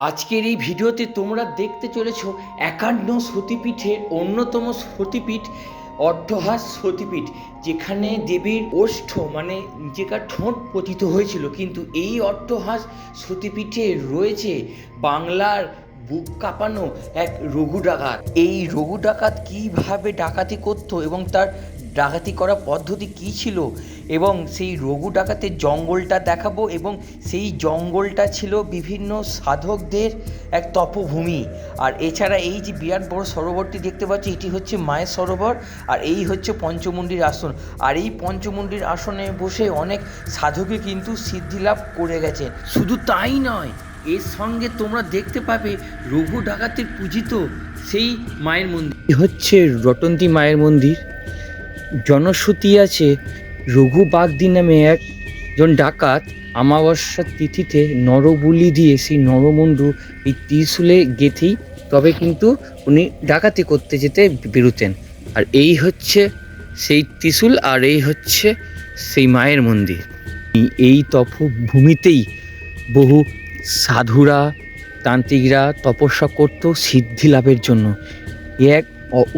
আজকের এই ভিডিওতে তোমরা দেখতে চলেছ ৫১ সতীপীঠের অন্যতম সতীপীঠ অট্টহাস সতীপীঠ, যেখানে দেবীর ওষ্ঠ মানে নিজেকার ঠোঁট পতিত হয়েছিল। কিন্তু এই অট্টহাস সতীপীঠে রয়েছে বাংলার বুক কাঁপানো এক রঘু ডাকাত। এই রঘু ডাকাত কীভাবে ডাকাতি করতো এবং তার ডাকাতি করা পদ্ধতি কী ছিল, এবং সেই রঘু ডাকাতের জঙ্গলটা দেখাবো। এবং সেই জঙ্গলটা ছিল বিভিন্ন সাধকদের এক তপভূমি। আর এছাড়া এই যে বিরাট বড় সরোবরটি দেখতে পাচ্ছি, এটি হচ্ছে মায়ের সরোবর। আর এই হচ্ছে পঞ্চমুণ্ডির আসন। আর এই পঞ্চমুণ্ডির আসনে বসে অনেক সাধকে কিন্তু সিদ্ধি লাভ করে গেছে। শুধু তাই নয়, এর সঙ্গে তোমরা দেখতে পাবে রঘু ডাকাতের পূজিত সেই মায়ের মন্দির হচ্ছে রটন্তী মায়ের মন্দির। জনশ্রুতি আছে রঘু বাগদি নামে একজন ডাকাত অমাবস্যার তিথিতে নরবলি দিয়ে সেই নরমুণ্ডু এই ত্রিশূলে গেঁথেই তবে কিন্তু উনি ডাকাতি করতে যেতে বেরোতেন। আর এই হচ্ছে সেই ত্রিশূল, আর এই হচ্ছে সেই মায়ের মন্দির। এই তপভূমিতেই বহু সাধুরা তান্ত্রিকরা তপস্যা করত সিদ্ধি লাভের জন্য। এক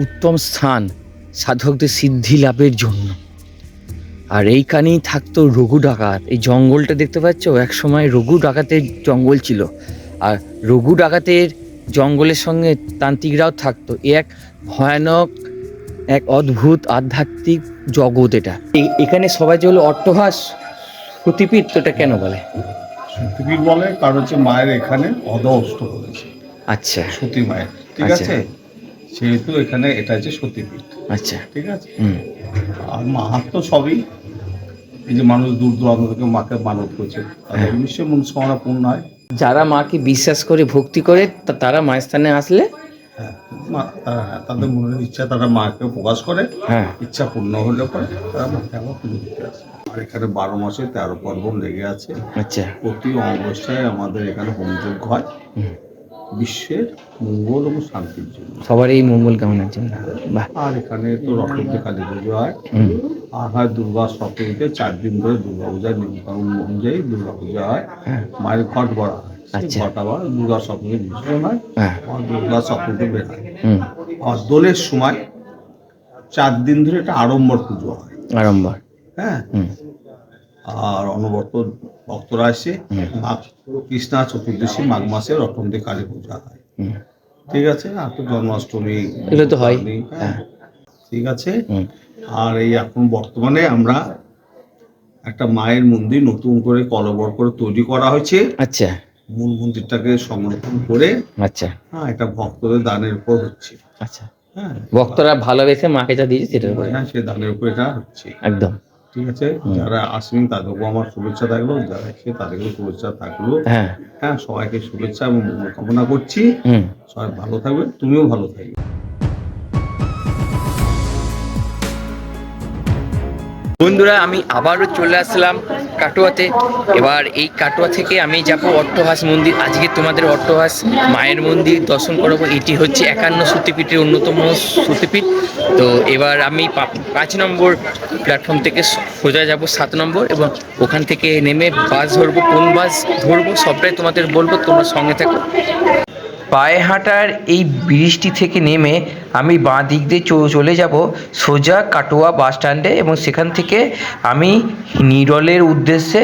উত্তম স্থান সাধকদের সিদ্ধি লাভের জন্য। আর এইখানেই থাকতো রঘু ডাকাত। এই জঙ্গলটা দেখতে পাচ্ছ, এক সময় রঘু ডাকাতের জঙ্গল ছিল। আর রঘু ডাকাতের জঙ্গলের সঙ্গে তান্ত্রিকরাও থাকতো। এক ভয়ানক এক অদ্ভুত আধ্যাত্মিক জগৎ এটা। এখানে সবাই যে হলো অট্টহাস সতীপীঠ, তো এটা কেন বলে সতীপীঠ বলে? কারণ হচ্ছে মায়ের এখানে অষ্ট করেছে। আচ্ছা, সতী মায়ের, ঠিক আছে, সেহেতু এখানে এটা হচ্ছে সতীপীঠ। আচ্ছা, ঠিক আছে। আর মাহাত্ম সবই, এই যে মানুষ দূর দূরান্ত থেকে মাকে মানত করছে, তাদের নিশ্চয়ই মনস্কামনা পূর্ণ হয়। যারা মাকে বিশ্বাস করে ভক্তি করে তারা মায়ের স্থানে আসলে তাদের মনের ইচ্ছা তারা মাকে প্রকাশ করে। হ্যাঁ, ইচ্ছা পূর্ণ হলে পরে তারা মাকে আবার পুজো দিতে আসে। আর এখানে 12 মাসে 13 পার্বণ লেগে আছে। আচ্ছা, প্রতি অমাবস্যায় আমাদের এখানে হোমযজ্ঞ হয় বিশ্বের মঙ্গল এবং শান্তির জন্য, সবার এই মঙ্গল কামনার জন্য। বাহ। আর এখানে তো রথে কালী পুজো হয়। আর হয় দুর্গা সপ্তমীতে 4 দিন ধরে দুর্গা পূজার নিয়মকানুন অনুযায়ী দুর্গা পূজা হয়। মায়ের ঘট ভরা হয়। ঘট আবার দুর্গা সপ্তমী বিসর্জন হয়, দুর্গা সপ্তমীতে বের হয়। আর দোলের সময় 4 দিন ধরে এটা আড়ম্বর পুজো হয়। আড়ম্বর, হ্যাঁ। আর অনবরত ভক্তরা আসে। মাঘ কৃষ্ণা চতুর্দশী মাঘ মাসে রটন্তী কালী পূজা হয়। ঠিক আছে। আর তো জন্মাষ্টমী এগুলো তো হয়। হ্যাঁ, ঠিক আছে। আর এই এখন বর্তমানে আমরা একটা মায়ের মন্দির নতুন করে কলবর করে তৈরি করা হয়েছে। আচ্ছা, মূল মন্দিরটাকে সংরক্ষণ করে। আচ্ছা, হ্যাঁ, এটা ভক্তদের দানের উপর হচ্ছে। আচ্ছা, হ্যাঁ, ভক্তরা ভালোবেসে মাকে যা দিয়েছে সেটার উপরে। হ্যাঁ, সে দানের উপর এটা হচ্ছে একদম ঠিক আছে। যারা আসবেন তাদেরকেও আমার শুভেচ্ছা থাকলো, যারা এসে তাদেরকেও শুভেচ্ছা থাকলো। হ্যাঁ, হ্যাঁ, সবাইকে শুভেচ্ছা এবং মঙ্গল কামনা করছি। সবাই ভালো থাকবে, তুমিও ভালো থাকবে। বন্ধুরা, আমি আবারও চলে আসলাম কাটোয়াতে। এবার এই কাটোয়া থেকে আমি যাব অট্টহাস মন্দির। আজকে তোমাদের অট্টহাস মায়ের মন্দির দর্শন করাবো। এটি হচ্ছে ৫১ সতীপীঠের অন্যতম সতীপীঠ। তো এবার আমি 5 নম্বর প্ল্যাটফর্ম থেকে সোজা যাব 7 নম্বর, এবং ওখান থেকে নেমে বাস ধরবো। কোন বাস ধরবো সবটাই তোমাদের বলবো, তোমরা সঙ্গে থাকো। পায়ে হাঁটার এই ব্রিজটি থেকে নেমে আমি বাঁ দিক দিয়ে চলে যাব সোজা কাটোয়া বাস স্ট্যান্ডে, এবং সেখান থেকে আমি নিরলের উদ্দেশ্যে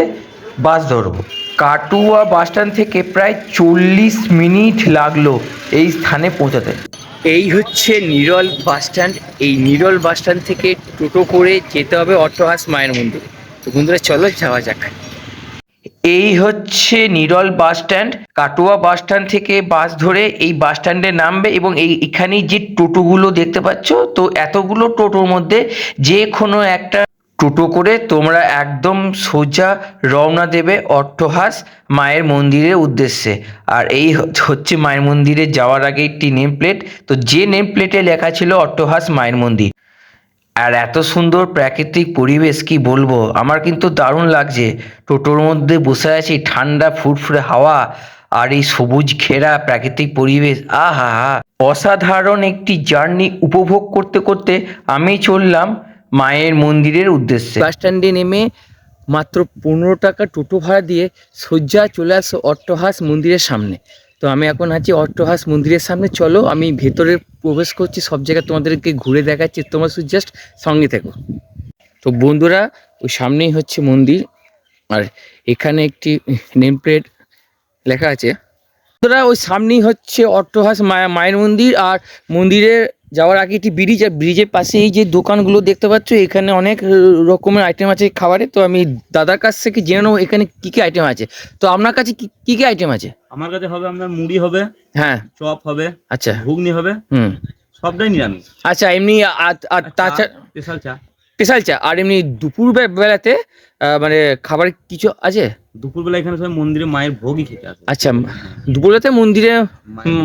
বাস ধরব। কাটোয়া বাস স্ট্যান্ড থেকে প্রায় 40 মিনিট লাগলো এই স্থানে পৌঁছাতে। এই হচ্ছে নিরল বাস স্ট্যান্ড। এই নিরল বাস স্ট্যান্ড থেকে টোটো করে যেতে হবে অট্টহাস মায়ের মন্দির। তো বন্ধুরা, চলো যাওয়া যাক। এই হচ্ছে Niral bus stand. Katwa bus stand থেকে বাস ধরে এই বাস স্ট্যান্ডে নামবে, এবং এখানে যে টোটোগুলো দেখতে পাচ্ছ, তো এতগুলো টোটোর মধ্যে যে কোনো একটা টোটো করে তোমরা একদম সোজা রওনা দেবে অট্টহাস মায়ের মন্দিরের উদ্দেশ্যে। আর এই হচ্ছে মায়ের মন্দিরে যাওয়ার আগে একটি নেম প্লেট। তো যে নেম প্লেটে লেখা ছিল অট্টহাস মায়ের মন্দির। আর এত সুন্দর প্রাকৃতিক পরিবেশ কি বলবো, আমার কিন্তু দারুণ লাগছে। টোটোর মধ্যে বসে আছি, ঠান্ডা ফুরফুরে হাওয়া আর এই সবুজ ঘেরা প্রাকৃতিক পরিবেশ, আহা হা, অসাধারণ একটি জার্নি উপভোগ করতে করতে আমি চললাম মায়ের মন্দিরের উদ্দেশ্যে। বাস স্ট্যান্ডে নেমে মাত্র 15 টাকা টোটো ভাড়া দিয়ে সোজা চলে আসো অট্টহাস মন্দিরের সামনে। তো আমি এখন আছি অট্টহাস মন্দিরের সামনে, চলো আমি ভেতরে প্রবেশ করছি, সব জায়গায় তোমাদেরকে ঘুরে দেখাচ্ছি, তোমরা শুধু জাস্ট সঙ্গে থেকো। তো বন্ধুরা ওই সামনেই হচ্ছে মন্দির, আর এখানে একটি নেম প্লেট লেখা আছে। বন্ধুরা ওই সামনেই হচ্ছে অট্টহাস মায়ের মন্দির, আর মন্দিরে যাওয়ার আগে একটি ব্রিজ, আর ব্রিজের পাশে এই যে দোকানগুলো দেখতে পাচ্ছ, এখানে অনেক রকমের আইটেম আছে খাবারে। তো আমি দাদার কাছ থেকে জেনে নেবো এখানে কি কি আইটেম আছে। তো আপনার কাছে কি কি আইটেম আছে? আমার কাছে হবে আপনার মুড়ি হবে, হ্যাঁ, চপ হবে, আচ্ছা, ঘুগনি হবে, হুম, সবটাই নিরামিষ। আচ্ছা, এমনি আর তাছাড়া স্পেশাল চা। স্পেশাল চা, আর এমনি দুপুর বেলাতে মানে খাবার কিছু আছে? দুপুরবেলা এখানে সবাই মন্দিরে মায়ের ভোগই খেতে আসে। আচ্ছা, দুপুরবেলাতে মন্দিরে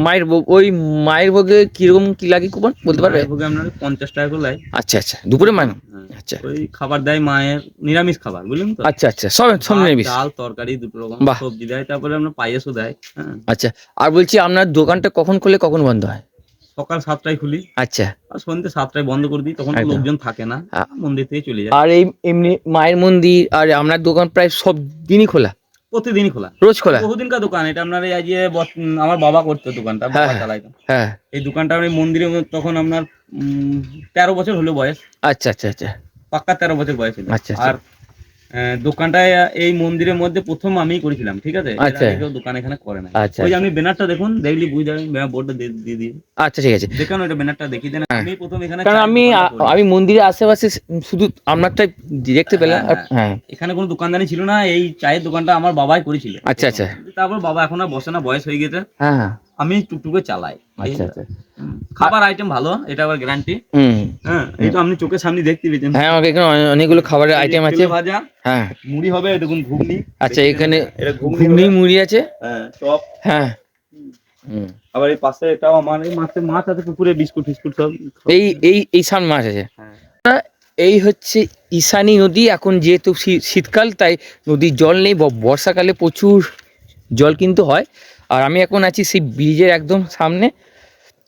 মায়ের ওই মায়ের ভোগে কিরকম কি লাগে কুপন বলতে পারবে? মায়ের ভোগে আপনার 50 টাকা করে লাগে। আচ্ছা আচ্ছা, দুপুরে মানে, আচ্ছা ওই খাবার দেয় মায়ের, নিরামিষ খাবার, বুঝলেন তো? আচ্ছা আচ্ছা, সব সব ভাত, নিরামিষ। ডাল তরকারি দুটো রকম বাহ। সবজি দেয়, তারপরে আপনার পায়েসও দেয়। হ্যাঁ, আচ্ছা, আর বলছি আপনার দোকানটা কখন খোলে কখন বন্ধ হয়? সকাল 7টায় খুলি আচ্ছা, আর সন্ধ্যে 7টায় বন্ধ করে দিই, তখন তো একদম। লোকজন থাকে না, মন্দির থেকে চলে যায়। আর এই এমনি মায়ের মন্দির আর আপনার দোকান প্রায় সব দিনই খোলা? প্রতিদিনই খোলা, রোজ খোলা? বহুদিনকার দোকান এটা। আপনার এই যে আমার বাবা করতো দোকানটা, হ্যাঁ, বাবা হ্যাঁ। চালাইতো হ্যাঁ, এই দোকানটা। আমি মন্দিরে তখন আপনার 13 বছর হলো বয়স, আচ্ছা আচ্ছা আচ্ছা পাক্কা 13 বছর বয়স হলো। আচ্ছা, আচ্ছা। আর দোকানটায় এই মন্দিরের মধ্যে প্রথম আমিই করেছিলাম, ঠিক আছে? এর আচ্ছা। আগে কেউ দোকান এখানে করে না। আচ্ছা, ওই যে আচ্ছা। আপনি ব্যানারটা দেখুন, দেখলি বুঝতে পারবেন, বোর্ডটা দিয়ে দিয়ে আচ্ছা, ঠিক আছে। দেখুন, ওটা ব্যানারটা দেখিয়ে দেন। হ্যাঁ। আমি প্রথম এখানে কারণ চায়ের আমি দোকানটা করি। আমি মন্দিরের আশেপাশে শুধু আপনারটাই দেখতে পেলাম। হ্যাঁ, হ্যাঁ, এখানে কোনো দোকানদানি ছিল না, এই চায়ের দোকানটা আমার বাবাই করেছিল। আচ্ছা, আচ্ছা। তারপর বাবা এখন আর বসে না, বয়স হয়ে গেছে, হ্যাঁ, হ্যাঁ, আমি টুকটুকে চালাই। আচ্ছা আচ্ছা, খাবার আইটেম ভালো, এটা আবার গ্যারান্টি। হুম, হ্যাঁ, এই তো আপনি চোখের সামনে দেখতে পেয়েছেন। হ্যাঁ, আমাকে এখানে অনেকগুলো খাবারের আইটেম আছে। তেলে ভাজা, হ্যাঁ, মুড়ি হবে, দেখুন ঘুগনি। আচ্ছা, এখানে এটা ঘুগনি হবে। মুড়ি আছে। হ্যাঁ, চপ। হ্যাঁ, হুম, আবার এই পাশে এটাও আমার, এই মাছ আছে পুকুরে, বিস্কুট ফিস্কুট সব। এই এই এই সামনে মাছ আছে। হ্যাঁ। এই হচ্ছে ঈশানী নদী। এখন যেহেতু শীতকাল, তাই নদীর জল নেই, বর্ষাকালে প্রচুর জল কিন্তু হয়। আর আমি এখন আছি সেই ব্রিজের একদম সামনে।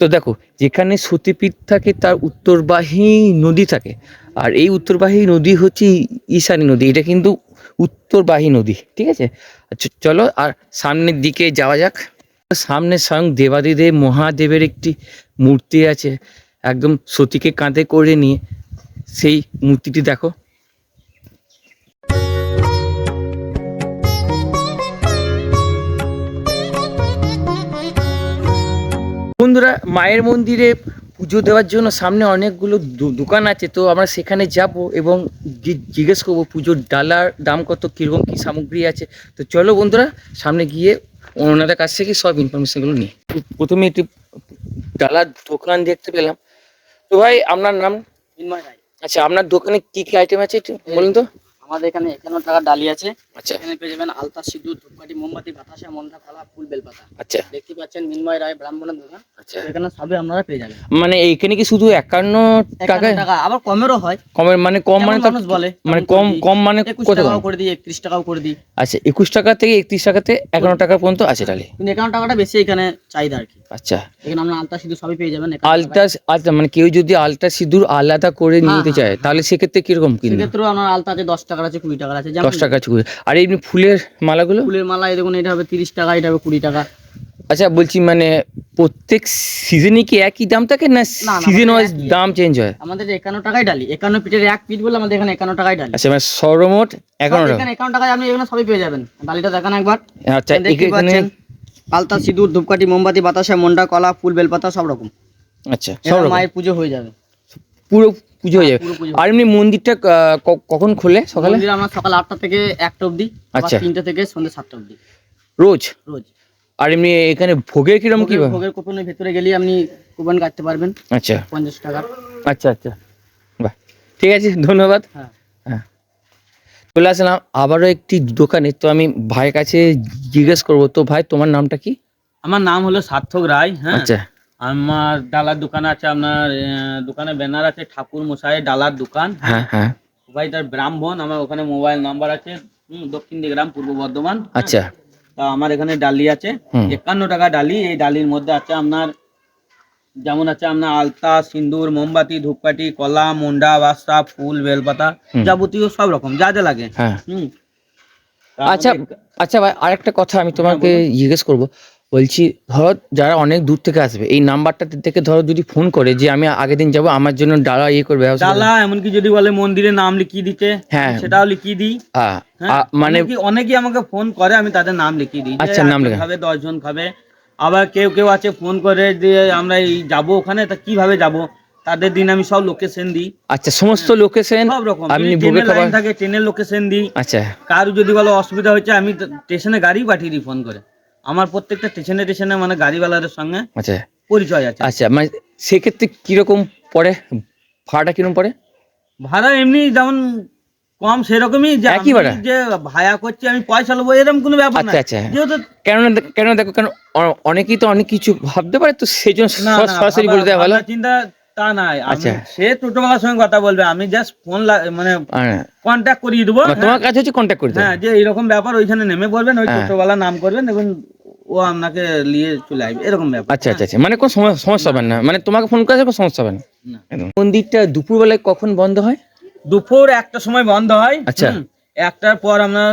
তো দেখো, যেখানে সতীপীঠ থাকে তার উত্তরবাহী নদী থাকে, আর এই উত্তরবাহী নদী হচ্ছে ঈশানী নদী। এটা কিন্তু উত্তরবাহী নদী, ঠিক আছে? আচ্ছা, চলো আর সামনের দিকে যাওয়া যাক। সামনে স্বয়ং দেবাদিদেব মহাদেবের একটি মূর্তি আছে, একদম সতীকে কাঁধে করে নিয়ে, সেই মূর্তিটি দেখো। বন্ধুরা, মায়ের মন্দিরে পুজো দেওয়ার জন্য সামনে অনেকগুলো দোকান আছে। তো আমরা সেখানে যাব এবং জিজ্ঞেস করবো পুজোর ডালার দাম কত, কীরকম কী সামগ্রী আছে। তো চলো বন্ধুরা, সামনে গিয়ে ওনাদের কাছ থেকে সব ইনফরমেশনগুলো নিই। প্রথমে একটি ডালার দোকান দেখতে পেলাম। তো ভাই, আপনার নাম? মিন্ময় রায়। আচ্ছা, আপনার দোকানে কি কি আইটেম আছে একটু বলুন তো। আমাদের এখানে 51 টাকার ডালি আছে। আচ্ছা, এখানে পেয়ে যাবেন আলতা, সিঁদুর, ধূপকাঠি, মোমবাতি, বাতাসা, মন্ডা, কলা, ফুল, বেলপাতা। আচ্ছা, দেখতে পাচ্ছেন মিন্ময় রায় ব্রাহ্মণের দোকান। আচ্ছা। তো এখানে সবই আপনারা পেয়ে যাবেন। মানে এইখানে কি শুধু 51 টাকায়? 51 টাকা, আবার কমেরও হয়। কমের মানে কম, মানে যেমন মানুষ বলে মানে তেমন কম করে দিই। কম মানে 21 কত টাকাও কম? করে দিই, 31 টাকাও করে দিই। আচ্ছা, 21 টাকা থেকে 31 টাকাতে 51 টাকা পর্যন্ত আছে ডালি। কিন্তু 51 টাকাটা বেশি এখানে চাহিদা আর কি। আচ্ছা, এখানে আপনার আলতা, সিঁদুর সবই পেয়ে যাবেন 51 আলতা, টাকায়। আচ্ছা, মানে কেউ যদি আলতা সিঁদুর আলাদা করে হ্যাঁ, নিতে হ্যাঁ, চায়, তাহলে সেক্ষেত্রে কিরকম কিনবে? সেক্ষেত্রেও আপনার আলতা আছে 10 টাকার আছে, 20 টাকার আছে, যেমন 10 টাকা চুকুর। আর এমনি ফুলের মালাগুলো? ফুলের মালা এই দেখুন, এটা হবে 30 টাকা, এটা হবে 20 টাকা। আচ্ছা, বলছি মানে প্রত্যেক সিজনে কি একই দাম থাকে, না না, সিজন আমাদের ওয়াইজ একই। দাম চেঞ্জ হয়? আমাদের 51 টাকায় ডালি, 51 পিঠের এক পিঠ বলে আমাদের এখানে 51 টাকায় ডালি। আচ্ছা, মানে সর্বমোট 51 টাকা। এখানে 51 টাকায় আপনি এখানে সবই পেয়ে যাবেন। ডালিটা দেখান একবার। আচ্ছা, দেখতে এখানে পাচ্ছেন আলতা, সিঁদুর, ধূপকাঠি, মোমবাতি, বাতাসা, মন্ডা, কলা, ফুল, বেলপাতা সব রকম। আচ্ছা, সব এখানে রকম। মায়ের পুজো হয়ে যাবে। পুরো পুজো হয়ে যাবে। পুরো পুজো। আর এমনি মন্দিরটা কখন খোলে? সকালে? মন্দিরে আমরা সকাল 8টা থেকে 1টা অবধি, আবার আচ্ছা। 3টা থেকে সন্ধ্যে 7টা অবধি রোজ? রোজ। আর এমনি এখানে ভোগের কিরকম কি? ভোগের কুপনের ভেতরে গেলে আপনি কুপন কাটতে পারবেন আচ্ছা 50 টাকা। আচ্ছা আচ্ছা, বাহ, ঠিক আছে, ধন্যবাদ। হ্যাঁ। হ্যাঁ, চলে আসলাম আবারও একটি দোকানে। তো আমি ভাইয়ের কাছে জিজ্ঞেস করবো। তো ভাই, তোমার নামটা কি? আমার নাম হলো সার্থক রায়। হ্যাঁ, আচ্ছা, আমার ডালার দোকান আছে, আপনার দোকানে ব্যানার আছে ঠাকুর মশাই ডালার দোকান। হ্যাঁ হ্যাঁ, ভাই তার ব্রাহ্মণ, আমার ওখানে মোবাইল নাম্বার আছে। দক্ষিণ দিগ্রাম, পূর্ব বর্ধমান। আচ্ছা, তা আমার এখানে ডালি আছে 51 টাকা ডালি। এই ডালির মধ্যে আছে আপনার, যেমন আছে আপনার আলতা, সিন্দুর, মোমবাতি, ধূপকাঠি, কলা, মুন্ডা, বাসা, ফুল, বেলপাতা, যাবতীয় সব রকম যা যা লাগে। হ্যাঁ। হুম। তা আচ্ছা আমাদের- আচ্ছা ভাই, আরেকটা কথা আমি তোমাকে জিজ্ঞেস করবো। বলছি ধরো যারা অনেক দূর থেকে আসবে এই নাম্বারটা থেকে ধরো যদি ফোন করে যে আমি আগের দিন যাব আমার জন্য ডালা ইয়ে করবে ব্যবস্থা ডালা এমনকি যদি বলে মন্দিরের নাম লিখিয়ে দিতে, হ্যাঁ। সেটাও লিখিয়ে দিই। হ্যাঁ, মানে মানে অনেকেই আমাকে ফোন করে, আমি তাদের নাম লিখিয়ে দিই। আচ্ছা, নাম লেখা। খাবে 10 জন খাবে। আবার কেউ কেউ আছে ফোন করে যে আমরা এই যাবো ওখানে, তা কিভাবে যাব, তাদের দিন আমি সব লোকেশন দিই। আচ্ছা, সমস্ত লোকেশন সব রকম আপনি যদি ভোগে ট্রেনের খাবার লাইন থাকে ট্রেনের লোকেশন দিই। আচ্ছা কারো যদি বলো অসুবিধা হচ্ছে, আমি স্টেশনে গাড়ি পাঠিয়ে দিই ফোন করে। আমার প্রত্যেকটা স্টেশনে মানে গাড়িওয়ালাদের সঙ্গে আচ্ছা পরিচয় আছে। আচ্ছা, মানে সেক্ষেত্রে কিরকম পড়ে, ভাড়াটা কিরকম পড়ে? ভাড়া এমনি যেমন কম সেরকমই, যে একই আমি ভাড়া? যে ভাড়া করছি আমি পয়সা নেবো এরকম কোনো ব্যাপার না। আচ্ছা আচ্ছা, যেহেতু কেন দেখো, কেন অনেকেই তো অনেক কিছু ভাবতে পারে, তো সেই জন্য না না, সরাসরি বলে দেওয়া ভালো। ভাবনা চিন্তা তা নাই। আচ্ছা। সে টোটোওয়ালার সঙ্গে কথা বলবে, আমি জাস্ট ফোন মানে হ্যাঁ, কন্ট্যাক্ট করিয়ে দেবো। মানে তোমার কাছে হচ্ছে কন্ট্যাক্ট করতে হবে। হ্যাঁ, যে এইরকম ব্যাপার, ওইখানে নেমে পড়বেন, ওই হ্যাঁ। টোটোওয়ালা নাম করবেন এবং ও আপনাকে নিয়ে চলে আসবে, এরকম ব্যাপার। আচ্ছা আচ্ছা আচ্ছা, মানে কোনো সমস্যা হবে না, মানে তোমাকে ফোন করে কোনো সমস্যা হবে না। না। একদম। মন্দিরটা দুপুরবেলায় কখন বন্ধ হয়? দুপুর 1টার সময় বন্ধ হয়। আচ্ছা। 1টার পর আপনার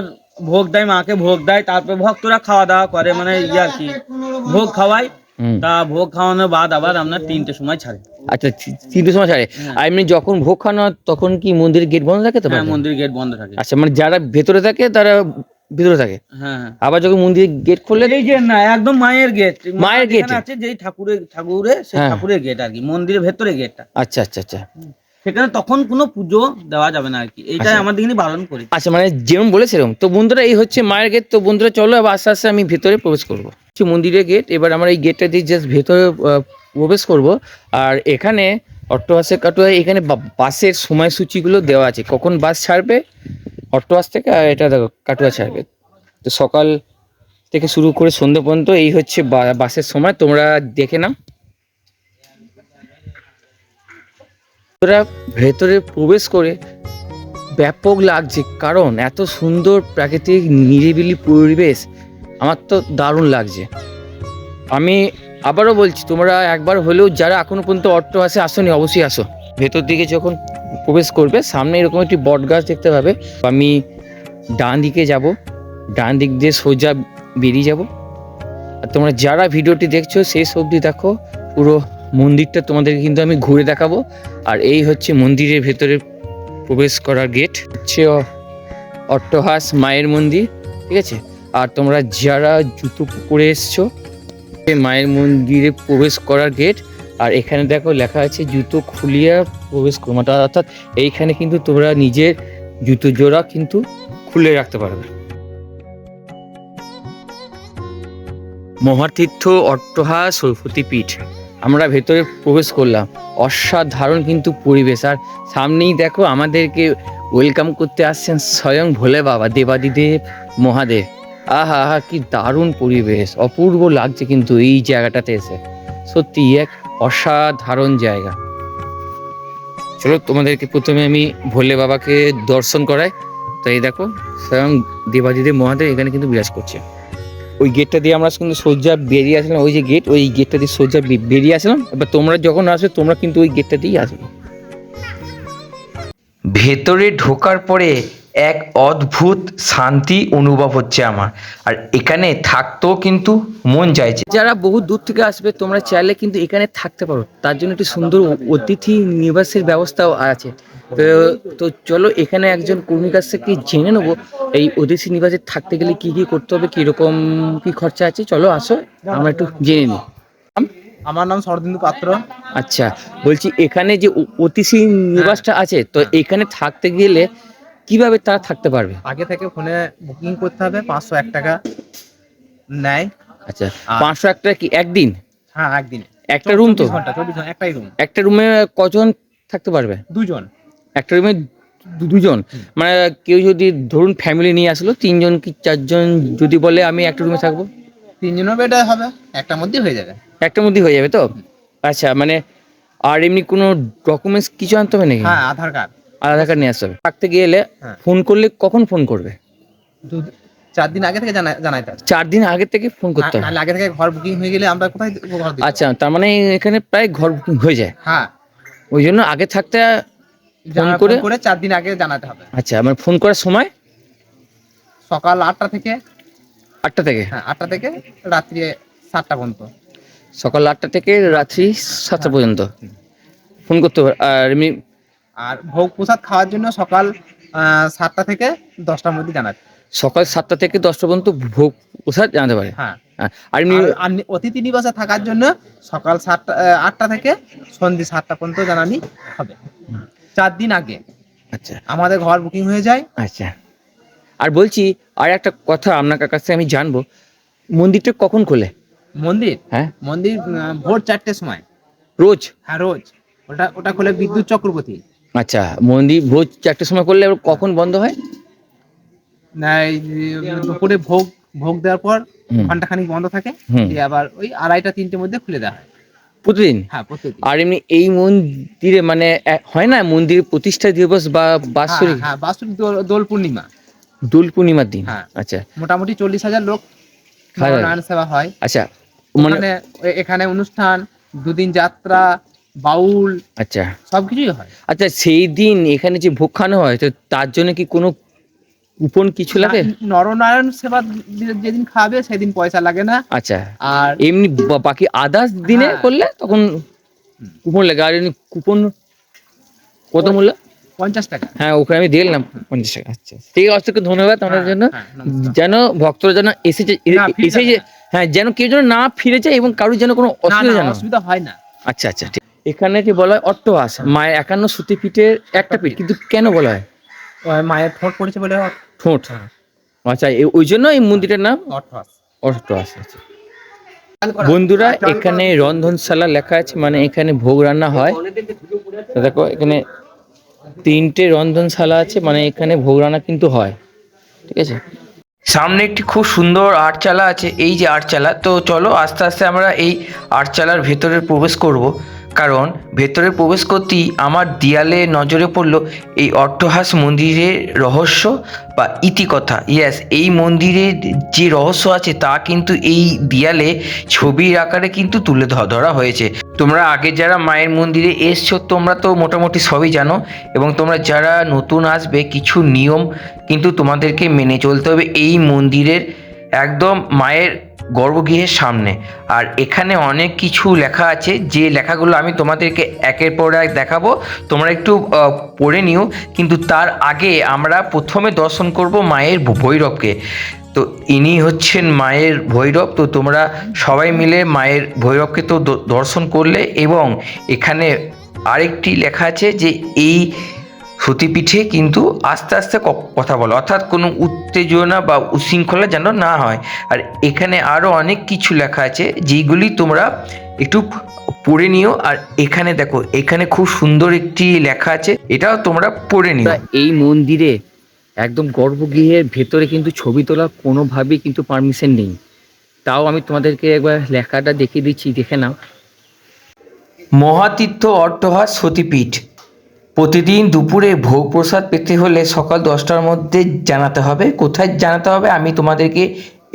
ভোগ দেয়, মাকে ভোগ দেয়, তারপর ভক্তরা খাওয়া দাওয়া করে, মানে ইয়ে আর কি, ভোগ খাওয়ায়। হুম। তা ভোগ খাওয়ানোর বাদ আবার আপনার 3টের সময় ছাড়ে। আচ্ছা, 3টের সময় ছাড়ে। আর এমনি যখন ভোগ খাওয়ানো হয়, তখন কি মন্দিরের গেট বন্ধ থাকে তো? হ্যাঁ, মন্দির গেট বন্ধ থাকে। আচ্ছা, মানে যারা ভেতরে থাকে তারা ভিতরে থাকে, হ্যাঁ হ্যাঁ। আবার যখন মন্দিরের গেট খুললে এই যে না, একদম মায়ের গেট। মায়ের যেখানে গেটে? আছে যেই ঠাকুরের সেই হ্যাঁ। ঠাকুরের গেট আর কি, মন্দিরের ভেতরে গেটটা। আচ্ছা আচ্ছা আচ্ছা সেখানে তখন কোনো পুজো দেওয়া যাবে না আর কি, এইটাই আচ্ছা। আমাদের এখানে বারণ করি। আচ্ছা, মানে যেমন বলে সেরকম। তো বন্ধুরা, এই হচ্ছে মায়ের গেট। তো বন্ধুরা চলো এবার আস্তে আস্তে আমি ভেতরে প্রবেশ করবো। হচ্ছে মন্দিরের গেট। এবার আমরা এই গেটটা দিয়ে জাস্ট ভেতরে প্রবেশ করব। আর এখানে অট্টহাসে কাটোয়া এখানে বাসের সময়সূচিগুলো দেওয়া আছে, কখন বাস ছাড়বে অট্টহাস থেকে, আর এটা দেখো কাটোয়া ছাড়বে। তো সকাল থেকে শুরু করে সন্ধ্যা পর্যন্ত এই হচ্ছে বাসের সময়, তোমরা দেখে নাও। তোরা ভেতরে প্রবেশ করে ব্যাপক লাগছে, কারণ এত সুন্দর প্রাকৃতিক নিরিবিলি পরিবেশ, আমার তো দারুণ লাগছে। আমি আবারও বলছি, তোমরা একবার হলেও যারা এখনো পর্যন্ত অট্টহাসে আসোনি অবশ্যই আসো। ভেতর দিকে যখন প্রবেশ করবে সামনে এরকম একটি বট গাছ দেখতে পাবে। আমি ডান দিকে যাব, ডান দিক দিয়ে সোজা বেরিয়ে যাব। আর তোমরা যারা ভিডিওটি দেখছো শেষ অবধি দেখো, পুরো মন্দিরটা তোমাদেরকে কিন্তু আমি ঘুরে দেখাবো। আর এই হচ্ছে মন্দিরের ভেতরে প্রবেশ করার গেট, হচ্ছে অট্টহাস মায়ের মন্দির, ঠিক আছে। আর তোমরা যারা জুতো পরে এসছো, মায়ের মন্দিরে প্রবেশ করার গেট। আর এখানে দেখো লেখা আছে জুতো খুলিয়া প্রবেশ করো, অর্থাৎ এইখানে কিন্তু তোমরা নিজের জুতো জোড়া কিন্তু খুলে রাখতে পারবে। মহাতীর্থ অট্টহাস সতীপীঠ, আমরা ভেতরে প্রবেশ করলাম। অসাধারণ কিন্তু পরিবেশ। আর সামনেই দেখো আমাদেরকে ওয়েলকাম করতে আসছেন স্বয়ং ভোলে বাবা, দেবাদিদেব মহাদেব। আহা আহা, কি দারুণ পরিবেশ, অপূর্ব লাগছে কিন্তু এই জায়গাটাতে এসে, সত্যি এক অসাধারণ জায়গা। চলো তোমাদেরকে প্রথমে আমি ভোলে বাবাকে দর্শন করাই। তো এই দেখো স্বয়ং দেবাদিদেব মহাদেব এখানে কিন্তু বিরাজ করছে। ওই গেটটা দিয়ে আমরা কিন্তু সোজা বেরিয়ে আসলাম, ওই যে গেট, ওই গেটটা দিয়ে সোজা বেরিয়ে আসলাম। এবার তোমরা যখন আসবে তোমরা কিন্তু ওই গেটটা দিয়েই আসবে। ভেতরে ঢোকার পরে এক অদ্ভুত শান্তি অনুভব হচ্ছে আমার, আর এখানে থাকতেও কিন্তু মন চাইছে। যারা বহু দূর থেকে আসবে তোমরা চাইলে কিন্তু এখানে থাকতে পারো, তার জন্য একটি সুন্দর অতিথি নিবাসের ব্যবস্থাও আছে। তো চলো এখানে একজন কর্মীর কাছ থেকে জেনে নেবো এই অতিথি নিবাসে থাকতে গেলে কি কি করতে হবে, কিরকম কি খরচা আছে। চলো আসো আমরা একটু জেনে নিই। আমার নাম শরদিন্দু পাত্র। আচ্ছা, বলছি এখানে যে অতিথি নিবাসটা আছে, তো এখানে থাকতে গেলে কিভাবে তারা থাকতে পারবে? আগে থেকে ফোনে বুকিং করতে হবে, 501 টাকা নেয়। আচ্ছা, 501 টাকা কি একদিন? হ্যাঁ, একদিন। একটা রুম তো? 24 ঘন্টা, 24 ঘন্টা একটাই রুম। একটা রুমে কজন থাকতে পারবে? 2 জন। একটা রুমে দুজন, মানে কেউ যদি ধরুন ফ্যামিলি নিয়ে আসলো 3 জন কি 4 জন যদি বলে আমি একটা রুমে থাকবো? 3 জনের বেড হবে, একটার মধ্যে হয়ে যাবে। একটার মধ্যে হয়ে যাবে তো? আচ্ছা, মানে আর এমনি কোনো ডকুমেন্টস কিছু আনতে হবে নাকি? হ্যাঁ, আধার কার্ড। আধার কার্ড নিয়ে আসতে হবে। থাকতে গেলে হ্যাঁ। ফোন করলে কখন ফোন করবে? 4 দিন আগে থেকে জানাইতে হবে। 4 দিন আগে থেকে ফোন করতে হবে? নাহলে আগে থেকে ঘর বুকিং হয়ে গেলে আমরা কোথায় ঘর দিব? আচ্ছা, তার মানে এখানে প্রায় ঘর বুকিং হয়ে যায়, হ্যাঁ, ওই জন্য আগে থাকতে ফোন করে। 4 দিন আগে জানাতে হবে। আচ্ছা, মানে ফোন করার সময় সকাল 8টা থেকে। 8টা থেকে? হ্যাঁ, 8টা থেকে রাত্রি 7টা পর্যন্ত। সকাল 8টা থেকে রাত্রি 7টা পর্যন্ত ফোন করতে পারে। আর এমনি আর ভোগ প্রসাদ খাওয়ার জন্য সকাল 7টা থেকে 10টার মধ্যে জানাচ্ছে। সকাল 7টা থেকে 10টা পর্যন্ত ভোগ প্রসাদ জানাতে পারে। হ্যাঁ, হ্যাঁ, আর এমনি আর অতিথি নিবাসে থাকার জন্য সকাল 8টা থেকে সন্ধ্যে 7টা পর্যন্ত জানানি হবে 4 দিন আগে। আচ্ছা আমাদের ঘর বুকিং হয়ে যায়। আচ্ছা। আর বলছি আর একটা কথা আপনার কাছ থেকে আমি জানবো, মন্দিরটা কখন খোলে? মন্দির হ্যাঁ, মন্দির ভোর 4টের সময়। রোজ? হ্যাঁ, রোজ। ওটা খোলে বিদ্যুৎ চক্রবর্তী। আচ্ছা, মন্দির রোজ 4টের সময় করলে এবার কখন বন্ধ হয়? না, এই দুপুরে ভোগ দেওয়ার পর হুম। ঘন্টাখানিক বন্ধ থাকে, হুম। দিয়ে আবার ওই 2:30-3টের মধ্যে খুলে দেওয়া হয়। প্রতিদিন? হ্যাঁ, প্রতিদিন। আর এমনি এই মন্দিরে মানে হয় না মন্দির প্রতিষ্ঠা দিবস বা বাৎসরিক? হ্যাঁ, বাৎসরিক দোল পূর্ণিমা। দোল পূর্ণিমার দিন? হ্যাঁ। আচ্ছা মোটামুটি 40,000 লোক হ্যাঁ। নারায়ণ সেবা হয়। আচ্ছা মানে এখানে অনুষ্ঠান, দুদিন যাত্রা, বাউল, আচ্ছা সবকিছুই হয়। আচ্ছা, সেই দিন এখানে যে ভোগ খাওয়ানো হয় তো তার জন্য কি কোনো কুপন কিছু লাগে? নরনারায়ণ সেবা যেদিন খাবে সেদিন পয়সা লাগে না। আচ্ছা, আর এমনি বাকি আদার্স দিনে হ্যাঁ। করলে তখন কুপন লাগে। আর এমনি কুপন কত মূল্য? 50 টাকা। হ্যাঁ, ওখানে আমি দেখলাম 50 টাকা। আচ্ছা ঠিক আছে, অসংখ্য ধন্যবাদ আমাদের জন্য। হ্যাঁ, নমস্কার। যেন ভক্তরা যেন না, ফিরে এসে যাবে না। হ্যাঁ, যেন কেউ যেন না ফিরে যায় এবং কারোর যেন কোনো না, অসুবিধা যেন অসুবিধা হয় না। আচ্ছা আচ্ছা ঠিক। এখানে যে বলা হয় অট্টহাস, মায়ের 51 সতীপীঠের একটা পীঠ, কিন্তু কেন বলা হয় ওই মায়ের ঠোঁট পড়েছে বলে ঠোঁট? হ্যাঁ। আচ্ছা, ওই জন্য এই মন্দিরের নাম অট্টহাস। অট্টহাস। আচ্ছা বন্ধুরা, এখানে রন্ধনশালা লেখা আছে, মানে এখানে ভোগ রান্না হয়। তো দেখো এখানে 3টে রন্ধনশালা আছে, মানে এখানে ভোগ রান্না কিন্তু হয়। ঠিক আছে, সামনে একটি খুব সুন্দর আটচালা আছে, এই যে আটচালা। তো চলো আস্তে আস্তে আমরা এই আটচালার ভেতরে প্রবেশ করব, কারণ ভেতরে প্রবেশ করতেই আমার দেয়ালে নজরে পড়লো এই অট্টহাস মন্দিরের রহস্য বা ইতিকথা। ইয়েস, এই মন্দিরের যে রহস্য আছে তা কিন্তু এই দেয়ালে ছবির আকারে কিন্তু তুলে ধরা হয়েছে। তোমরা আগে যারা মায়ের মন্দিরে এসছো তোমরা তো মোটামুটি সবই জানো, এবং তোমরা যারা নতুন আসবে কিছু নিয়ম কিন্তু তোমাদেরকে মেনে চলতে হবে এই মন্দিরের একদম মায়ের গর্ভগৃহের সামনে। আর এখানে অনেক কিছু লেখা আছে, যে লেখাগুলো আমি তোমাদেরকে একের পর এক দেখাবো, তোমরা একটু পড়ে নিও। কিন্তু তার আগে আমরা প্রথমে দর্শন করব মায়ের ভৈরবকে। তো ইনি হচ্ছেন মায়ের ভৈরব। তো তোমরা সবাই মিলে মায়ের ভৈরবকে তো দর্শন করলে, এবং এখানে আরেকটি লেখা আছে যে এই সতীপীঠে কিন্তু আস্তে আস্তে কথা বলো, অর্থাৎ কোনো উত্তেজনা বা উশৃঙ্খলা যেন না হয়। আর এখানে আরও অনেক কিছু লেখা আছে যেগুলি তোমরা একটু পড়ে নিও। আর এখানে দেখো, এখানে খুব সুন্দর একটি লেখা আছে, এটাও তোমরা পড়ে নিও। এই মন্দিরে একদম গর্ভগৃহের ভেতরে কিন্তু ছবি তোলা কোনোভাবেই কিন্তু পারমিশন নেই। তাও আমি তোমাদেরকে একবার লেখাটা দেখিয়ে দিচ্ছি, দেখে নাও। মহাতীর্থ অট্টহাস সতীপীঠ, প্রতিদিন দুপুরে ভোগ প্রসাদ পেতে হলে সকাল 10টার মধ্যে জানাতে হবে। কোথায় জানাতে হবে আমি তোমাদেরকে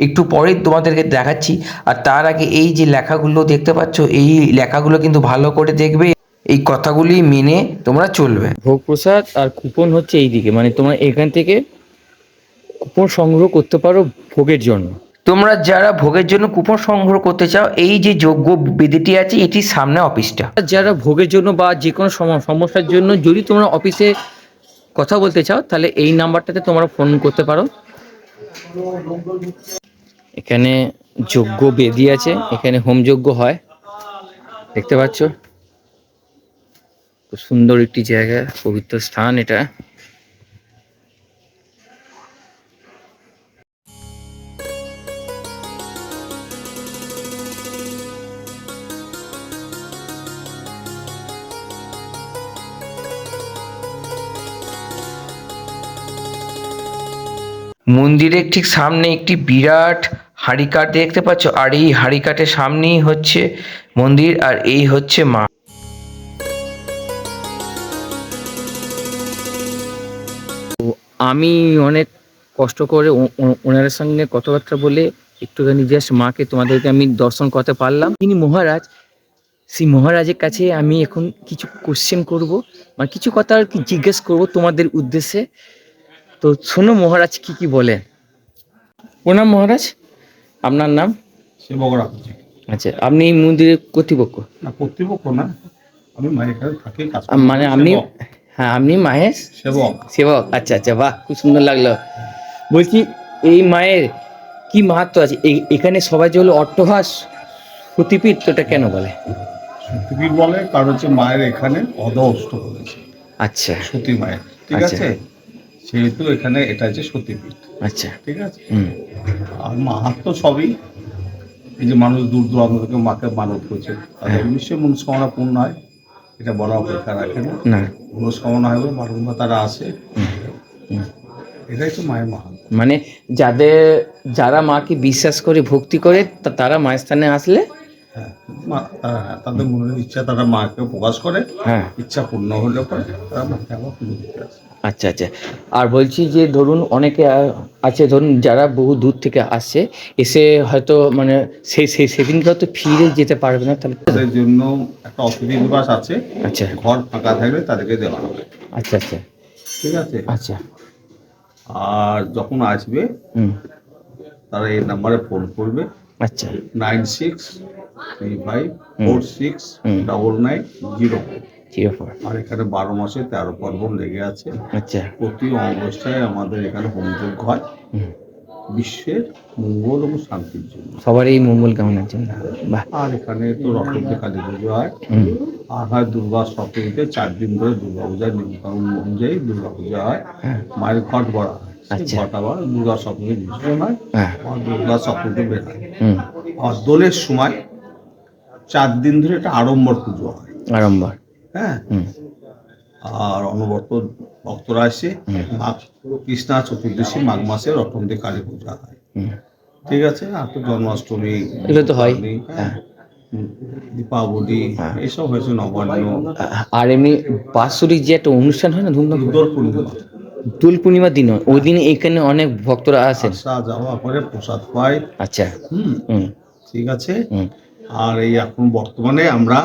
একটু পরে তোমাদেরকে দেখাচ্ছি। আর তার আগে এই যে লেখাগুলো দেখতে পাচ্ছ, এই লেখাগুলো কিন্তু ভালো করে দেখবে, এই কথাগুলি মেনে তোমরা চলবে। ভোগ প্রসাদ আর কুপন হচ্ছে এই দিকে, মানে তোমরা এখান থেকে কুপন সংগ্রহ করতে পারো ভোগের জন্য। তোমরা যারা ভোগের জন্য কুপন সংগ্রহ করতে চাও, এই যে যোগ্য বেদিটি আছে এটির সামনে অফিসটা। যারা ভোগের জন্য বা যে কোনো সমস্যার জন্য যদি তোমরা অফিসে কথা বলতে চাও, তাহলে এই নাম্বারটাতে তোমরা ফোন করতে পারো। এখানে যজ্ঞ বেদি আছে, এখানে হোম যজ্ঞ হয়, দেখতে পাচ্ছ। খুব সুন্দর একটি জায়গা, পবিত্র স্থান এটা। মন্দিরের ঠিক সামনে একটি বিরাট হাঁড়িকাঠ দেখতে পাচ্ছ, আর এই হাঁড়িকাঠের সামনেই হচ্ছে মন্দির, আর এই হচ্ছে মা। আমি অনেক কষ্ট করে ওনার সঙ্গে কথাবার্তা বলে একটুখানি জাস্ট মাকে তোমাদেরকে আমি দর্শন করতে পারলাম। তিনি মহারাজ, সেই মহারাজের কাছে আমি এখন কিছু কোশ্চেন করব, মানে কিছু কথা আর কি জিজ্ঞেস করব তোমাদের উদ্দেশ্যে। তো শোনো মহারাজ কি কি বলে। প্রণাম মহারাজ, আপনার নাম? সেবক রাখছি। আচ্ছা, আপনি এই মন্দিরের কর্তৃপক্ষ? না, কর্তৃপক্ষ না, আমি মায়ের কাছে থাকি, কাজ মানে আপনি, হ্যাঁ আপনি মায়ের সেবক। সেবক। আচ্ছা আচ্ছা, বাহ, খুব সুন্দর লাগলো। বলছি এই মায়ের কি মাহাত্ম আছে? এখানে সবাই যে হলো অট্টহাস সতীপীঠ, তো এটা কেন বলে? সতীপীঠ বলে কারণ হচ্ছে মায়ের এখানে অদষ্ট করেছে আচ্ছা সতী মায়ের, ঠিক আচ্ছা। আছে, সেহেতু এখানে এটা হচ্ছে সতীপীঠ, আচ্ছা। ঠিক আছে। হুম। আর মাহাত্ম সবই, এই যে মানুষ দূর দূরান্ত থেকে মাকে মানত করছে, তাদের নিশ্চয়ই মনস্কামনা পূর্ণ হয়, এটা বলা অপেক্ষা রাখে না। না। মনস্কামনা হয় মানুষ তারা আসে, হুম। এটাই তো মায়ের মাহাত্ম। মানে যারা মাকে বিশ্বাস করে ভক্তি করে তারা মায়ের স্থানে আসলে, হ্যাঁ, তাদের মনের ইচ্ছা তারা মাকে প্রকাশ করে, হ্যাঁ। ইচ্ছা পূর্ণ হলে পরে তারা মাকে আবার পুজো দিতে আসে। আচ্ছা আচ্ছা। আর বলছি যে ধরুন অনেকে আছে, ধরুন যারা বহু দূর থেকে আসছে, এসে হয়তো মানে সেদিনকে হয়তো ফিরে যেতে পারবে না, তাহলে? তাদের জন্য একটা অতিথি নিবাস আছে, আচ্ছা ঘর ফাঁকা থাকলে তাদেরকে দেওয়া হবে, আচ্ছা আচ্ছা ঠিক আছে। আচ্ছা। আর যখন আসবে হুম। তারা এই নাম্বারে ফোন করবে, আচ্ছা 9635469904। 04। আর এখানে 12 মাসে 13 পার্বণ লেগে আছে। আচ্ছা। প্রতি অমাবস্যায় আমাদের এখানে হোমযজ্ঞ হয়, হুম। বিশ্বের মঙ্গল এবং শান্তির জন্য। সবারই মঙ্গল কামনার জন্য। বাহ। আর এখানে তো রথতে কালী পুজো হয়, হুম। আর হয় দুর্গা সপ্তমীতে 4 দিন ধরে দুর্গা পূজার নিয়মকানুন অনুযায়ী দুর্গা পূজা হয়, হ্যাঁ। মায়ের ঘট ভরা হয়, আচ্ছা। ঘট আবার দুর্গা সপ্তমী বিসর্জন হয়, হ্যাঁ। আর দুর্গা সপ্তমীতে বের হয়। হুম। আর দোলের সময় 4 দিন ধরে একটা আড়ম্বর পুজো হয়, আড়ম্বর। হ্যাঁ। হুম। আর অনবরত ভক্তরা আসে, মাঘ কৃষ্ণা চতুর্দশী মাঘ মাসে রথমতে কালী পূজা হয়, হুম। ঠিক আছে। আর তো জন্মাষ্টমী, এগুলো তো হয়। হ্যাঁ, দীপাবলি, হ্যাঁ। এসব হয়েছে, নবান্ন, আর এমনি বাৎসরিক যে একটা অনুষ্ঠান হয় না ধুমধাম করে, দোল পূর্ণিমা, দোল পূর্ণিমার দিন হয়, ওই দিন এখানে অনেক ভক্তরা আসেন। আসা যাওয়া করে প্রসাদ পায়, আচ্ছা। হুম, হুম। ঠিক আছে। হুম। আর এই এখন বর্তমানে আমরা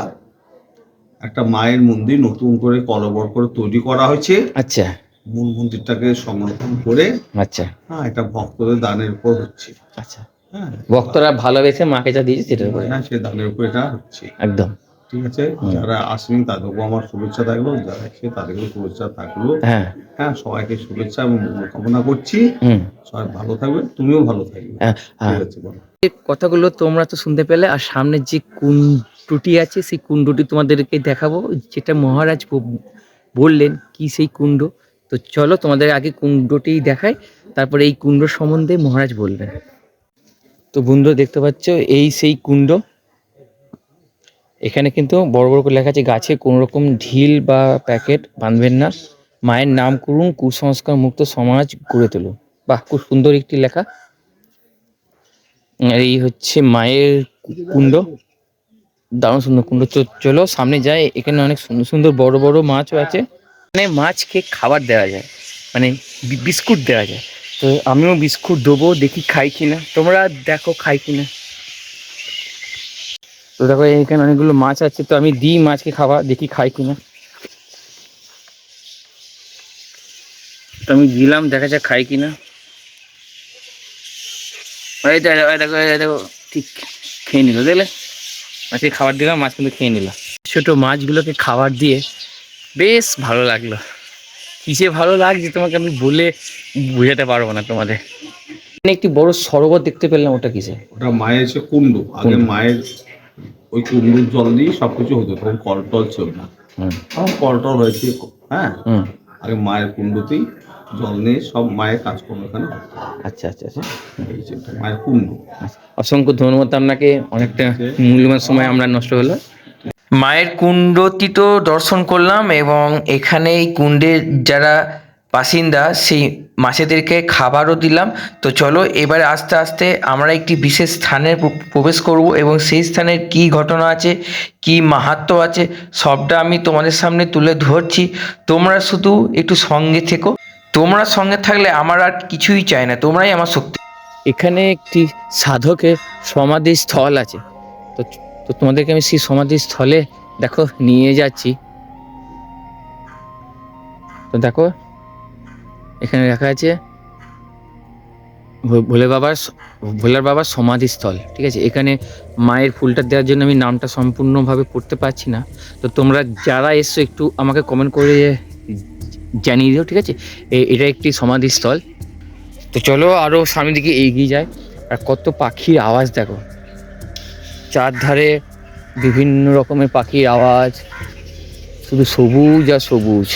একটা মায়ের মন্দির নতুন করে কলবর করে তৈরি করা হয়েছে, আচ্ছা মূল মন্দিরটাকে সংরক্ষণ করে, আচ্ছা হ্যাঁ, এটা ভক্তদের দানের উপর হচ্ছে, আচ্ছা। হ্যাঁ, ভক্তরা ভালোবেসে মাকে যা দিয়েছে সেটার উপরে। হ্যাঁ, সে দানের উপর এটা হচ্ছে, একদম। ঠিক আছে। যারা আসেন তাদেরকেও আমার শুভেচ্ছা থাকলো, যারা এসে তাদেরকেও শুভেচ্ছা থাকলো, হ্যাঁ। হ্যাঁ, সবাইকে শুভেচ্ছা এবং মঙ্গল কামনা করছি। হুম। সবাই ভালো থাকবে, তুমিও ভালো থাকবে, হ্যাঁ, ঠিক হ্যাঁ। আছে, বলো। এই কথাগুলো তোমরা তো শুনতে পেলে, আর সামনে যে কুণ্ডটি আছে সেই কুণ্ডটি তোমাদেরকে দেখাবো, যেটা মহারাজ বললেন কি সেই কুণ্ড। তো চলো তোমাদের আগে কুণ্ডটি দেখাই, তারপরে এই কুণ্ড সম্বন্ধে মহারাজ বলবেন। তো বন্ধুরা দেখতে পাচ্ছ এই সেই কুণ্ড। এখানে কিন্তু বড় বড় করে লেখা আছে, গাছে কোনো রকম ঢিল বা প্যাকেট বাঁধবেন না, মায়ের নাম করুন, কুসংস্কার মুক্ত সমাজ গড়ে তুলুন। বাহ, খুব সুন্দর একটি লেখা। আর এই হচ্ছে মায়ের কুণ্ড, দারুণ সুন্দর কুণ্ড। চলো সামনে যাই, এখানে অনেক সুন্দর সুন্দর বড় বড় মাছও আছে। মানে মাছকে খাবার দেওয়া যায়, মানে বিস্কুট দেওয়া যায়। তো আমিও বিস্কুট দেবো, দেখি খাই কিনা, তোমরা দেখো খাই কিনা। তো দেখো এখানে অনেকগুলো মাছ আছে, তো আমি দিই মাছকে খাবার, দেখি খাই কিনা। তো আমি দিলাম, দেখা যাক খাই কিনা। এই দেখো দেখো, ঠিক খেয়ে নিল, দেখলে? মাছকে খাবার দিলাম, মাছ কিন্তু খেয়ে নিল। ছোট মাছগুলোকে খাবার দিয়ে বেশ ভালো লাগলো। কিসে ভালো লাগছে তোমাকে আমি বলে বোঝাতে পারবো না তোমাদের। এখানে একটি বড় সরোবর দেখতে পেলাম, ওটা কিসে? ওটা মায়ের সে কুণ্ড, আগে মায়ের ওই কুণ্ডুর জল দিয়ে সবকিছু হতো, তখন কল টল ছিল না, হুম। এখন কল টল হয়েছে, হ্যাঁ। হুম। আগে মায়ের কুণ্ডতেই জল নিয়ে সব মায়ের কাজকর্ম এখানে হতো। আচ্ছা আচ্ছা আচ্ছা। এই যে মায়ের কুণ্ড। অসংখ্য ধন্যবাদ আপনাকে, অনেকটা মূল্যবান সময় আমরা নষ্ট হলো। মায়ের কুণ্ডটি তো দর্শন করলাম, এবং এখানে এই কুণ্ডের যারা বাসিন্দা সেই মাছেদেরকে খাবারও দিলাম। তো চলো এবারে আস্তে আস্তে আমরা একটি বিশেষ স্থানে প্রবেশ করব, এবং সেই স্থানের কী ঘটনা আছে, কী মাহাত্ম্য আছে, সবটা আমি তোমাদের সামনে তুলে ধরছি। তোমরা শুধু একটু সঙ্গে থেকো, তোমরা সঙ্গে থাকলে আমার আর কিছুই চাই না, তোমরাই আমার শক্তি। এখানে একটি সাধকের সমাধি স্থল আছে, তো তো তোমাদেরকে আমি সেই সমাধি স্থলে দেখো নিয়ে যাচ্ছি। তো দেখো এখানে লেখা আছে ভোলার বাবার সমাধিস্থল, ঠিক আছে। এখানে মায়ের ফুলটা দেওয়ার জন্য আমি নামটা সম্পূর্ণভাবে পড়তে পারছি না, তো তোমরা যারা এসছো একটু আমাকে কমেন্ট করে জানিয়ে দিও, ঠিক আছে। এটা একটি সমাধিস্থল। তো চলো আরও সামনের দিকে এগিয়ে যায়। আর কত পাখির আওয়াজ দেখো, চারধারে বিভিন্ন রকমের পাখির আওয়াজ, শুধু সবুজ আর সবুজ,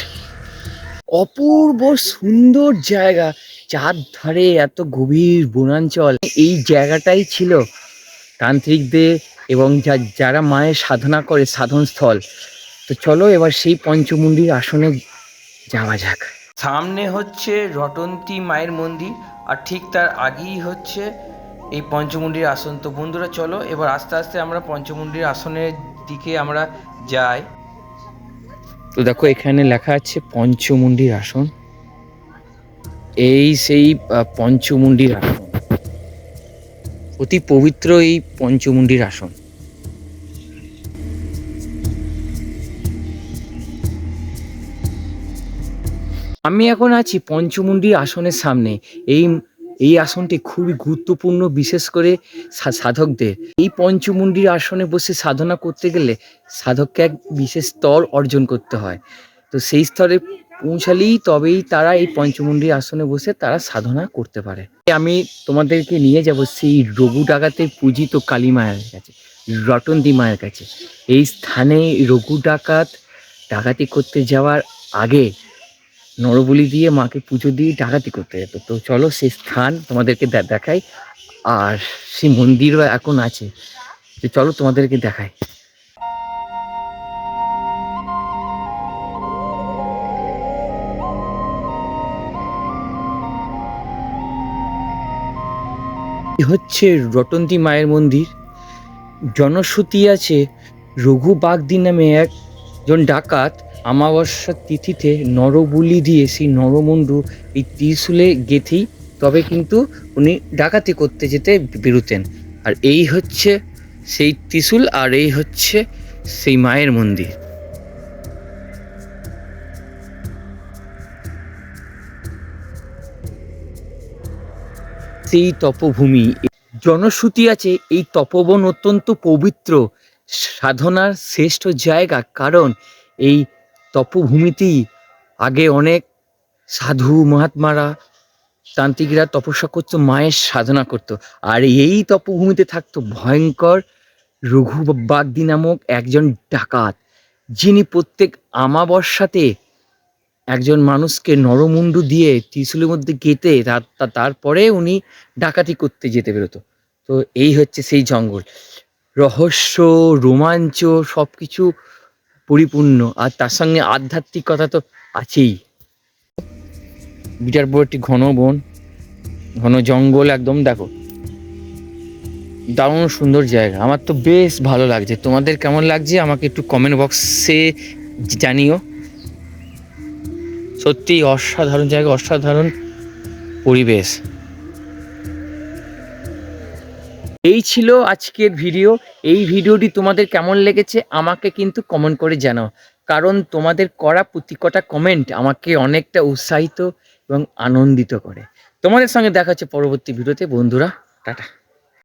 অপূর্ব সুন্দর জায়গা, চারধারে এত গভীর বনাঞ্চল। এই জায়গাটাই ছিল তান্ত্রিকদের এবং যারা মায়ের সাধনা করে সাধনস্থল। তো চলো এবার সেই পঞ্চমুণ্ডির আসনে যাওয়া যাক। সামনে হচ্ছে রটন্তী মায়ের মন্দির, আর ঠিক তার আগেই হচ্ছে এই পঞ্চমুণ্ডির আসন। তো বন্ধুরা চলো এবার আস্তে আস্তে আমরা পঞ্চমুণ্ডির আসনের দিকে আমরা যাই। তো দেখো এখানে লেখা আছে পঞ্চমুণ্ডির আসন, এই সেই পঞ্চমুণ্ডির আসন, অতি পবিত্র এই পঞ্চমুণ্ডির আসন। আমি এখন আছি পঞ্চমুণ্ডির আসনের সামনে। এই আসনটি খুবই গুরুত্বপূর্ণ, বিশেষ করে সাধকদের। এই পঞ্চমুণ্ডির আসনে বসে সাধনা করতে গেলে সাধককে এক বিশেষ স্তর অর্জন করতে হয়। তো সেই স্তরে পৌঁছালেই তবেই তারা এই পঞ্চমুণ্ডির আসনে বসে তারা সাধনা করতে পারে। আমি তোমাদেরকে নিয়ে যাব সেই রঘু ডাকাতের পূজিত কালী মায়ের কাছে, রটন্তী মায়ের কাছে। এই স্থানে রঘু ডাকাত ডাকাতি করতে যাওয়ার আগে নরবলি দিয়ে মাকে পুজো দিয়ে ডাকাতি করতে যেত। তো চলো সেই স্থান তোমাদেরকে দেখাই, আর সেই মন্দিরও এখন আছে, তো চলো তোমাদেরকে দেখাই। হচ্ছে রটন্তী মায়ের মন্দির। জনশ্রুতি আছে রঘু বাগদি নামে একজন ডাকাত অমাবস্যার তিথিতে নরবলি দিয়ে সেই নরমুণ্ডু এই ত্রিশূলে গেঁথেই তবে কিন্তু উনি ডাকাতি করতে যেতে বেরোতেন। আর এই হচ্ছে সেই ত্রিশূল, আর এই হচ্ছে সেই মায়ের মন্দির। সেই তপভূমি, জনশ্রুতি আছে এই তপবন অত্যন্ত পবিত্র, সাধনার শ্রেষ্ঠ জায়গা, কারণ এই তপভূমিতেই আগে অনেক সাধু মহাত্মারা তান্ত্রিকরা তপস্যা করতো, মায়ের সাধনা করত। আর এই তপভূমিতে থাকতো ভয়ঙ্কর রঘু বাগদি নামক একজন ডাকাত, যিনি প্রত্যেক অমাবস্যাতে একজন মানুষকে নরমুণ্ডু দিয়ে ত্রিশূলের মধ্যে গেঁথে তারপরে উনি ডাকাতি করতে যেতে বেরোতো। তো এই হচ্ছে সেই জঙ্গল, রহস্য রোমাঞ্চ সব কিছু পরিপূর্ণ, আর তার সঙ্গে আধ্যাত্মিকতা তো আছেই। বিটার পর একটি ঘন বন, ঘন জঙ্গল একদম, দেখো দারুণ সুন্দর জায়গা। আমার তো বেশ ভালো লাগছে, তোমাদের কেমন লাগছে আমাকে একটু কমেন্ট বক্সে জানিও। সত্যি অসাধারণ জায়গা, অসাধারণ পরিবেশ। এই ছিল আজকের ভিডিও। এই ভিডিওটি তোমাদের কেমন লেগেছে আমাকে কিন্তু কমেন্ট করে জানাও, কারণ তোমাদের করা প্রতি কটা কমেন্ট আমাকে অনেকটা উৎসাহিত এবং আনন্দিত করে। তোমাদের সঙ্গে দেখা হচ্ছে পরবর্তী ভিডিওতে। বন্ধুরা টাটা।